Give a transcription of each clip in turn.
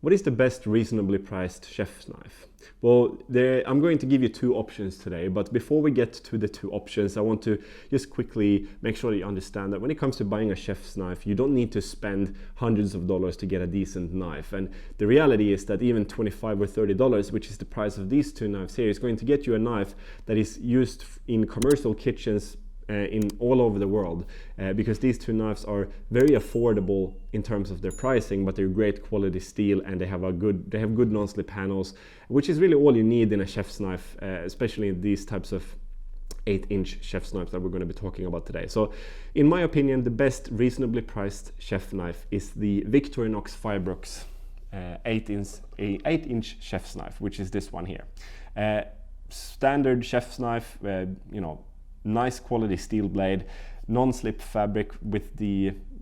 What is the best reasonably priced chef's knife? Well, I'm going to give you two options today, but before we get to the two options, I want to just quickly make sure that you understand that when it comes to buying a chef's knife, you don't need to spend hundreds of dollars to get a decent knife. And the reality is that even $25 or $30, which is the price of these two knives here, is going to get you a knife that is used in commercial kitchens in all over the world, because these two knives are very affordable in terms of their pricing, but they're great quality steel, and they have good non-slip panels, which is really all you need in a chef's knife, especially in these types of 8-inch chef's knives that we're going to be talking about today. So in my opinion, the best reasonably priced chef knife is the Victorinox firebox 8-inch chef's knife, which is this one here. Standard chef's knife, nice quality steel blade, non-slip fabric with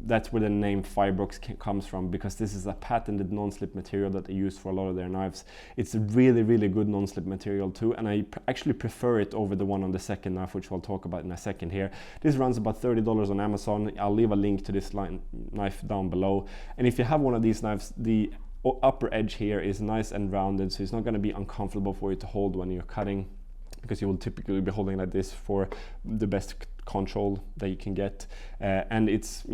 that's where the name firebox comes from, because this is a patented non-slip material that they use for a lot of their knives. It's a really, really good non-slip material too, and I actually prefer it over the one on the second knife, which we'll talk about in a second here. This runs about $30 on Amazon. I'll leave a link to this knife down below. And if you have one of these knives, the upper edge here is nice and rounded, so it's not going to be uncomfortable for you to hold when you're cutting, because you will typically be holding like this for the best control that you can get. And it's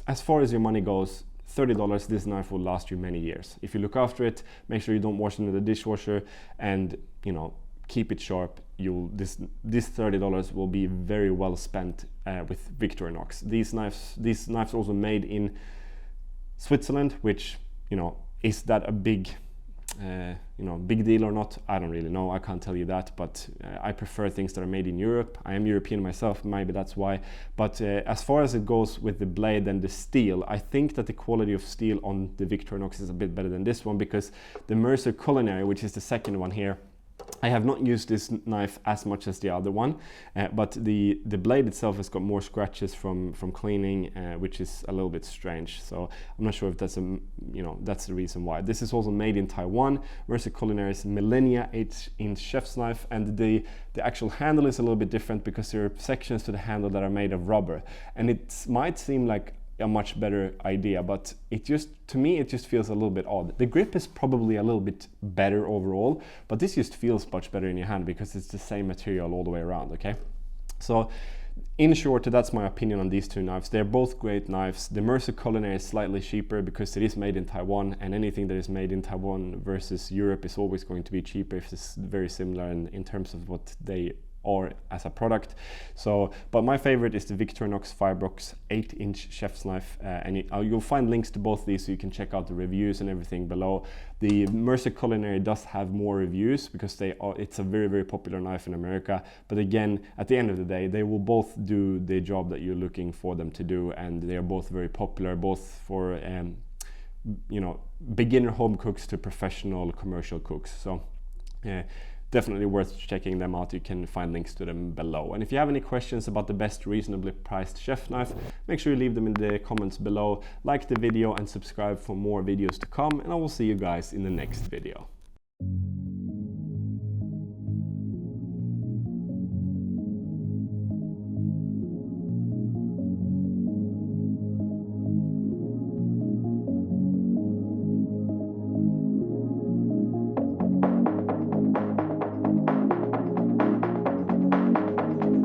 as far as your money goes, $30, this knife will last you many years. If you look after it, make sure you don't wash it in the dishwasher, and keep it sharp, this $30 will be very well spent with Victorinox. These knives also made in Switzerland, which is that a big big deal or not? I don't really know. I can't tell you that, but I prefer things that are made in Europe. I am European myself, maybe that's why. But as far as it goes with the blade and the steel, I think that the quality of steel on the Victorinox is a bit better than this one, because the Mercer Culinary, which is the second one here, I have not used this knife as much as the other one, but the blade itself has got more scratches from cleaning, which is a little bit strange. So I'm not sure if that's that's the reason why. This is also made in Taiwan. Mercer Culinary's Millennia 8-inch chef's knife, and the actual handle is a little bit different, because there are sections to the handle that are made of rubber, and it might seem like a much better idea, but to me it just feels a little bit odd. The grip is probably a little bit better overall, but this just feels much better in your hand because it's the same material all the way around. Okay, so in short, that's my opinion on these two knives. They're both great knives. The Mercer Culinary is slightly cheaper because it is made in Taiwan, and anything that is made in Taiwan versus Europe is always going to be cheaper if it's very similar in terms of what they or as a product. So, but my favorite is the Victorinox firebox 8-inch chef's knife, and you'll find links to both these so you can check out the reviews and everything below. The Mercer Culinary does have more reviews because it's a very, very popular knife in America, but again, at the end of the day, they will both do the job that you're looking for them to do, and they are both very popular, both for beginner home cooks to professional commercial cooks. So definitely worth checking them out. You can find links to them below. And if you have any questions about the best reasonably priced chef knife, make sure you leave them in the comments below. Like the video and subscribe for more videos to come, and I will see you guys in the next video.